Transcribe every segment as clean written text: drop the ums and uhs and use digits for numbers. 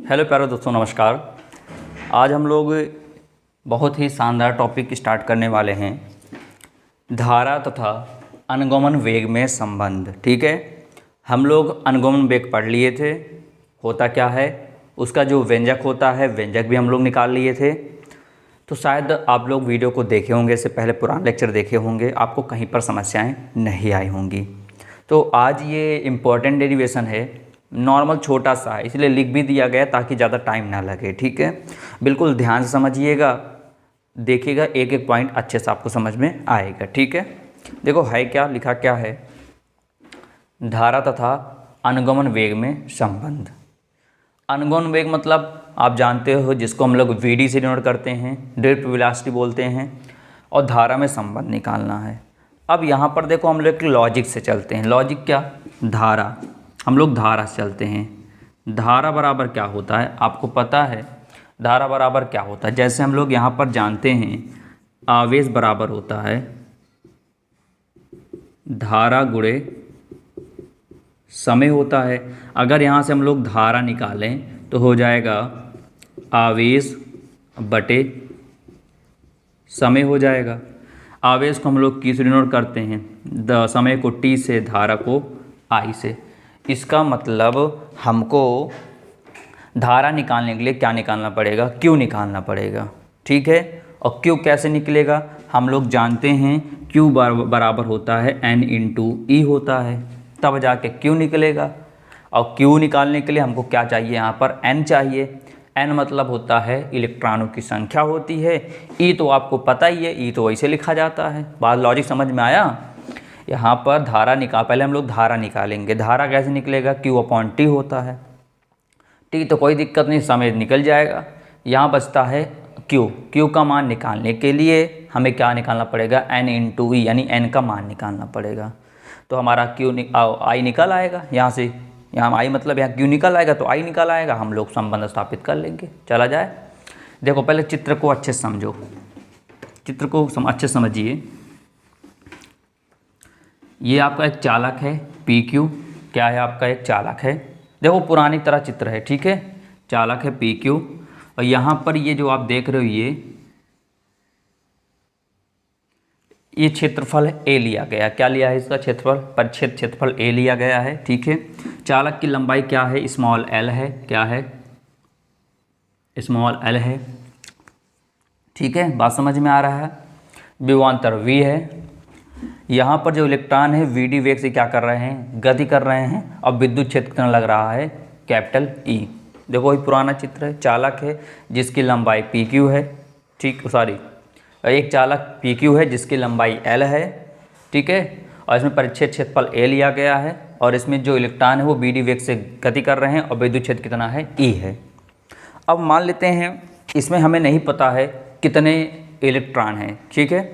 Hello प्यारे दोस्तों, नमस्कार। आज हम लोग बहुत ही शानदार टॉपिक स्टार्ट करने वाले हैं, धारा तथा अनुगमन वेग में संबंध। ठीक है, हम लोग अनुगमन वेग पढ़ लिए थे, होता क्या है, उसका जो व्यंजक होता है व्यंजक भी हम लोग निकाल लिए थे। तो शायद आप लोग वीडियो को देखे होंगे, इससे पहले पुराने लेक्चर देखे होंगे, आपको कहीं पर समस्याएं नहीं आई होंगी। तो आज ये इम्पॉर्टेंट डेरिवेशन है, नॉर्मल छोटा सा है, इसलिए लिख भी दिया गया ताकि ज़्यादा टाइम ना लगे। ठीक है, बिल्कुल ध्यान से समझिएगा, देखिएगा, एक एक पॉइंट अच्छे से आपको समझ में आएगा। ठीक है, देखो है क्या, लिखा क्या है, धारा तथा अनुगमन वेग में संबंध। अनुगमन वेग मतलब आप जानते हो, जिसको हम लोग वीडी से डिनोट करते हैं, ड्रिफ्ट वेलोसिटी बोलते हैं, और धारा में संबंध निकालना है। अब यहाँ पर देखो, हम लोग लॉजिक से चलते हैं। लॉजिक क्या, धारा, हम लोग धारा से चलते हैं। धारा बराबर क्या होता है, आपको पता है धारा बराबर क्या होता है। जैसे हम लोग यहाँ पर जानते हैं, आवेश बराबर होता है धारा गुणे समय होता है। अगर यहाँ से हम लोग धारा निकालें तो हो जाएगा आवेश बटे समय हो जाएगा। आवेश को हम लोग किस डिनोट करते हैं, समय को टी से, धारा को आई से। इसका मतलब हमको धारा निकालने के लिए क्या निकालना पड़ेगा, क्यू निकालना पड़ेगा। ठीक है, और क्यू कैसे निकलेगा, हम लोग जानते हैं क्यू बराबर होता है एन इंटू ई होता है, तब जाके क्यू निकलेगा। और क्यू निकालने के लिए हमको क्या चाहिए, यहाँ पर एन चाहिए। एन मतलब होता है इलेक्ट्रॉनों की संख्या होती है। ई तो आपको पता ही है, ई तो वैसे लिखा जाता है। बात लॉजिक समझ में आया। यहाँ पर धारा पहले हम लोग धारा निकालेंगे। धारा कैसे निकलेगा, क्यू अपॉन टी होता है। टी तो कोई दिक्कत नहीं, समय निकल जाएगा। यहाँ बचता है क्यू। क्यू का मान निकालने के लिए हमें क्या निकालना पड़ेगा, एन इंटू ई, यानी एन का मान निकालना पड़ेगा। तो हमारा क्यू आई निकल आएगा यहाँ से, यहाँ आई मतलब यहाँ क्यू निकल आएगा, तो आई निकल आएगा। हम लोग संबंध स्थापित कर लेंगे, चला जाए। देखो पहले चित्र को अच्छे से समझो, चित्र को अच्छे समझिए। ये आपका एक चालक है पी क्यू, क्या है आपका एक चालक है। देखो पुरानी तरह चित्र है, ठीक है, चालक है पी क्यू, और यहाँ पर ये जो आप देख रहे हो, ये क्षेत्रफल ए लिया गया। क्या लिया है, इसका क्षेत्रफल, परिच्छेद क्षेत्रफल ए लिया गया है। ठीक है, चालक की लंबाई क्या है, स्मॉल एल है। क्या है, स्मॉल एल है। ठीक है, बात समझ में आ रहा है। विभवांतर वी है। यहाँ पर जो इलेक्ट्रॉन है वीडी वेग से क्या कर रहे हैं, गति कर रहे हैं, और विद्युत क्षेत्र कितना लग रहा है, कैपिटल ई। देखो वही पुराना चित्र है, चालक है जिसकी लंबाई पी क्यू है। ठीक, सॉरी, एक चालक पी क्यू है जिसकी लंबाई एल है। ठीक है, और इसमें परिच्छेद क्षेत्रफल ए लिया गया है, और इसमें जो इलेक्ट्रॉन है वो वीडी वेग से गति कर रहे हैं, और विद्युत क्षेत्र कितना है, ई है। अब मान लेते हैं इसमें हमें नहीं पता है कितने इलेक्ट्रॉन हैं। ठीक है,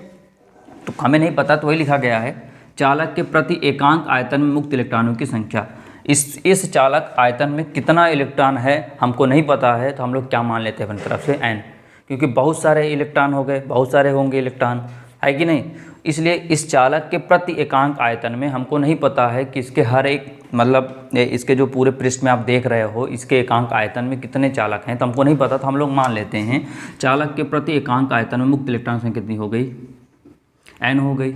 तो हमें नहीं पता, तो वही लिखा गया है, चालक के प्रति एकांक आयतन में मुक्त इलेक्ट्रॉनों की संख्या। इस चालक आयतन में कितना इलेक्ट्रॉन है हमको नहीं पता है, तो हम लोग क्या मान लेते हैं अपनी तरफ से, एन, क्योंकि बहुत सारे इलेक्ट्रॉन हो गए, बहुत सारे होंगे इलेक्ट्रॉन, है कि नहीं। इसलिए इस चालक के प्रति एकांक आयतन में हमको नहीं पता है कि इसके हर एक, मतलब इसके जो पूरे पृष्ठ में आप देख रहे हो, इसके एकांक आयतन में कितने चालक हैं, तो हमको नहीं पता। तो हम लोग मान लेते हैं चालक के प्रति एकांक आयतन में मुक्त इलेक्ट्रॉन संख्या कितनी हो गई, एन हो गई।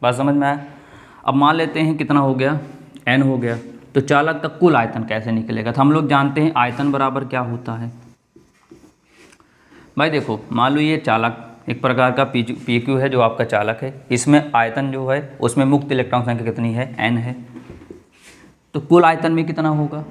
बात समझ में आया। अब मान लेते हैं कितना हो गया, एन हो गया। तो चालक का कुल आयतन कैसे निकलेगा, तो हम लोग जानते हैं आयतन बराबर क्या होता है। भाई देखो, मान लो ये चालक एक प्रकार का पी क्यू है जो आपका चालक है, इसमें आयतन जो है उसमें मुक्त इलेक्ट्रॉन संख्या कितनी है, एन है। तो कुल आयतन में कितना होगा,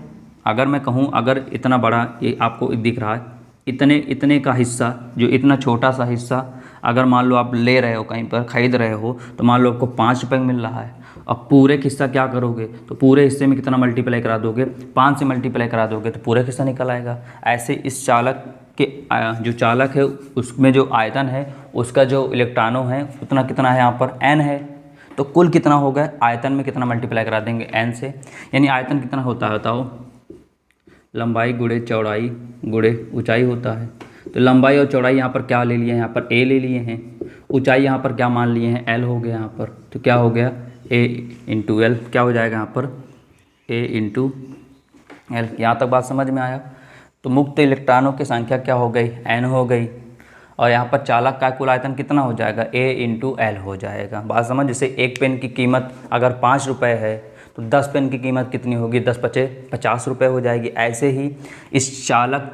अगर मैं कहूँ, अगर इतना बड़ा ये आपको दिख रहा है, इतने का हिस्सा, जो इतना छोटा सा हिस्सा अगर मान लो आप ले रहे हो, कहीं पर खरीद रहे हो, तो मान लो आपको 5 रुपये मिल रहा है। अब पूरे हिस्सा क्या करोगे, तो पूरे हिस्से में कितना मल्टीप्लाई करा दोगे, 5 से मल्टीप्लाई करा दोगे तो पूरे हिस्सा निकल आएगा। ऐसे इस चालक के जो चालक है उसमें जो आयतन है, उसका जो इलेक्ट्रॉनों है उतना कितना है, यहाँ पर एन है। तो कुल कितना होगा, आयतन में कितना मल्टीप्लाई करा देंगे, एन से। यानी आयतन कितना होता है बताओ, लंबाई गुणे चौड़ाई गुणे ऊंचाई होता है। तो लंबाई और चौड़ाई यहाँ पर क्या ले लिए हैं, यहाँ पर ए ले लिए हैं। ऊंचाई यहाँ पर क्या मान लिए हैं, एल हो गया यहाँ पर। तो क्या हो गया, ए इंटू एल, क्या हो जाएगा यहाँ पर, ए इंटू एल। यहाँ तक बात समझ में आया। तो मुक्त इलेक्ट्रॉनों की संख्या क्या हो गई, n हो गई। और यहाँ पर चालक का कुल आयतन कितना हो जाएगा, A × L हो जाएगा। बात समझ। जैसे एक पेन की कीमत अगर 5 रुपये है तो 10 पेन की कीमत कितनी होगी, 10 × 5 = 50 रुपये हो जाएगी। ऐसे ही इस चालक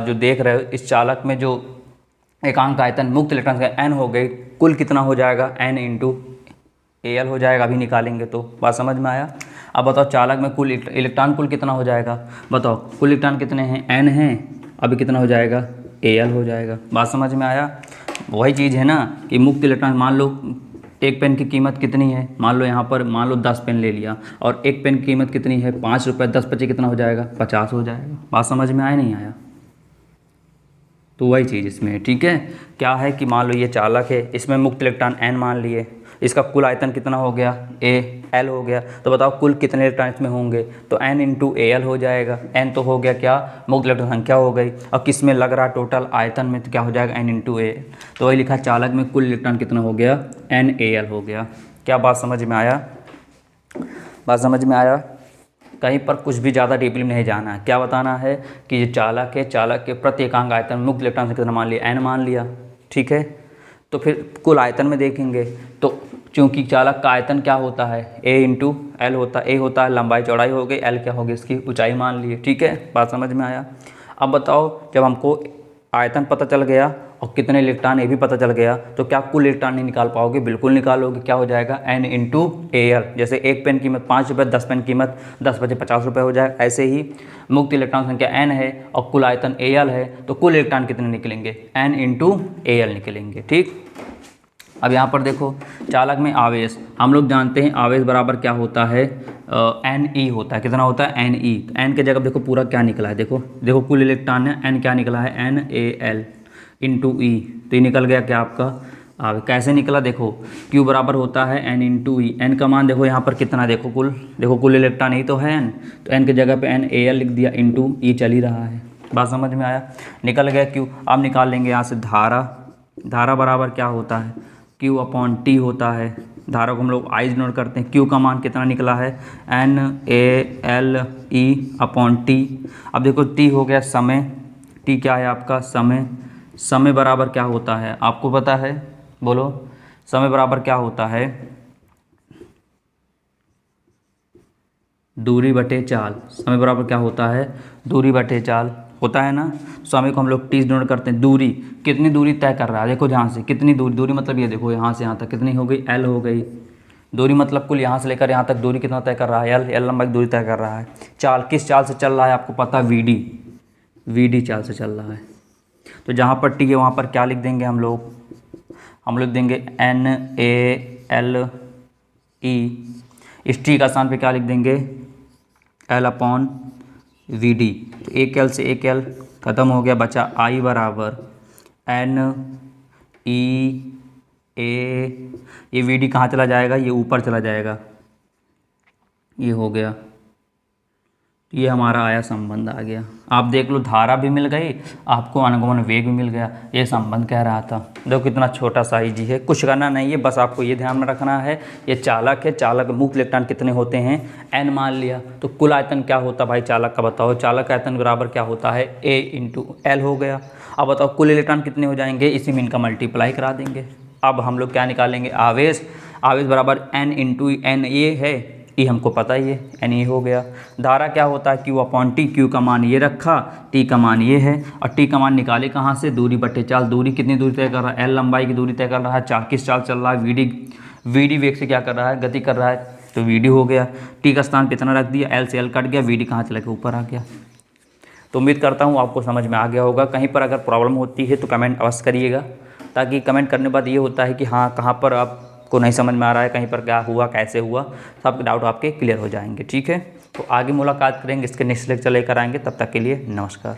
जो देख रहे हो, इस चालक में जो एकांक आयतन मुक्त इलेक्ट्रॉन का n हो गई, कुल कितना हो जाएगा, n × Al हो जाएगा। अभी निकालेंगे तो। बात समझ में आया। अब बताओ चालक में कुल इलेक्ट्रॉन कुल कितना हो जाएगा, बताओ कुल इलेक्ट्रॉन कितने हैं, n हैं। अभी कितना हो जाएगा, Al हो जाएगा। बात समझ में आया। वही चीज़ है ना कि मुक्त इलेक्ट्रॉन, मान लो एक पेन की कीमत कितनी है, मान लो यहाँ पर मान लो 10 पेन ले लिया और एक पेन की कीमत कितनी है, 5 रुपये, 10 × 5 कितना हो जाएगा, 50 हो जाएगा। बात समझ में आया नहीं आया। तो वही चीज़ इसमें है। ठीक है, क्या है कि मान लो ये चालक है, इसमें मुक्त इलेक्ट्रॉन n मान लिए, इसका कुल आयतन कितना हो गया, Al हो गया। तो बताओ कुल कितने इलेक्ट्रॉन इसमें होंगे, तो n × Al हो जाएगा। n तो हो गया क्या, मुक्त इलेक्ट्रॉन संख्या हो गई। और किस में लग रहा है, टोटल आयतन में, तो क्या हो जाएगा, n × Al। तो वही लिखा चालक में कुल इलेक्ट्रॉन कितना हो गया, NaL हो गया। क्या बात समझ में आया। बात समझ में आया। कहीं पर कुछ भी ज़्यादा डीपली नहीं जाना है। क्या बताना है कि ये चालक है, चालक के प्रति एकांक आयतन मुक्त इलेक्ट्रॉन से कितना मान लिया, n मान लिया। ठीक है, तो फिर कुल आयतन में देखेंगे तो चूंकि चालक का आयतन क्या होता है, A × L होता है। A होता है लंबाई चौड़ाई हो गई, L क्या होगी, इसकी ऊंचाई मान लिए। ठीक है, बात समझ में आया। अब बताओ जब हमको आयतन पता चल गया और कितने इलेक्ट्रॉन ये भी पता चल गया, तो क्या कुल इलेक्ट्रॉन नहीं निकाल पाओगे, बिल्कुल निकालोगे। क्या हो जाएगा, n × Al। जैसे एक पेन कीमत 5 रुपये, 10 पेन कीमत 10 × 5 = 50 रुपये हो जाएगा। ऐसे ही मुक्त इलेक्ट्रॉन संख्या n है और कुल आयतन Al है, तो कुल इलेक्ट्रॉन कितने निकलेंगे, n × Al निकलेंगे। ठीक। अब यहाँ पर देखो चालक में आवेश, हम लोग जानते हैं आवेश बराबर क्या होता है, Ne होता है। कितना होता है, Ne। तो n के जगह देखो पूरा क्या निकला है, देखो देखो कुल इलेक्ट्रॉन है, n क्या निकला है, NaL × E। तो ये निकल गया क्या आपका आवेश। कैसे निकला, देखो Q बराबर होता है n × E। n का मान देखो यहाँ पर कितना, देखो कुल इलेक्ट्रॉन ही तो है n, तो n के जगह पे NaL लिख दिया, × E चल ही रहा है। बात समझ में आया। निकल गया Q। अब निकाल लेंगे यहाँ से धारा। धारा बराबर क्या होता है, Q/T होता है। धारा को हम लोग I नोट करते हैं। Q का मान कितना निकला है, NaLe/T। अब देखो T हो गया समय, T क्या है आपका समय। समय बराबर क्या होता है, आपको पता है, बोलो समय बराबर क्या होता है, दूरी बटे चाल। समय बराबर क्या होता है, दूरी बटे चाल होता है ना। समय को हम लोग T नोट करते हैं। दूरी, कितनी दूरी तय कर रहा है, देखो जहाँ से कितनी दूरी, दूरी मतलब ये देखो यहाँ से यहाँ तक कितनी हो गई, L हो गई। दूरी मतलब कुल यहाँ से लेकर यहाँ तक दूरी कितना तय कर रहा है, L लंबाई की दूरी तय कर रहा है। चाल, किस चाल से चल रहा है आपको पता, VD चाल से चल रहा है। तो जहाँ पर T है वहाँ पर क्या लिख देंगे हम लोग देंगे NaLe। इस T का स्थान पे क्या लिख देंगे, L/VD। तो एक L से एक L ख़त्म हो गया, बचा I बराबर NeA। ये VD कहाँ चला जाएगा, ये ऊपर चला जाएगा, ये हो गया। ये हमारा आया संबंध आ गया। आप देख लो धारा भी मिल गई, आपको अनुगमन वेग भी मिल गया। ये संबंध कह रहा था। देखो कितना छोटा सा ही जी है, कुछ करना नहीं है, बस आपको ये ध्यान में रखना है ये चालक है। चालक मुक्त इलेक्ट्रॉन कितने होते हैं, n मान लिया। तो कुल आयतन क्या होता भाई चालक का, बताओ। चालक आयतन बराबर क्या होता है, A × L हो गया। अब बताओ कुल इलेक्ट्रॉन कितने हो जाएंगे, इसी में इनका मल्टीप्लाई करा देंगे। अब हम लोग क्या निकालेंगे, आवेश। आवेश बराबर n × N ये है, ये हमको पता ही है, Ne हो गया। धारा क्या होता है, Q/T। Q का मान ये रखा, T का मान ये है, और T का मान निकाले कहाँ से, दूरी बटे चाल। दूरी कितनी दूरी तय कर रहा है, L लंबाई की दूरी तय कर रहा है। चाल किस चाल चल रहा है, VD वेग से क्या कर रहा है, गति कर रहा है, तो VD हो गया। T का स्थान पे इतना रख दिया, L से L कट गया, VD कहाँ चला गया, ऊपर आ गया। तो उम्मीद करता हूँ आपको समझ में आ गया होगा। कहीं पर अगर प्रॉब्लम होती है तो कमेंट अवश्य करिएगा, ताकि कमेंट करने के बाद ये होता है कि हाँ कहाँ पर आपको नहीं समझ में आ रहा है, कहीं पर क्या हुआ, कैसे हुआ, सब डाउट आपके क्लियर हो जाएंगे। ठीक है, तो आगे मुलाकात करेंगे, इसके नेक्स्ट लेक्चर लेकर आएंगे। तब तक के लिए नमस्कार।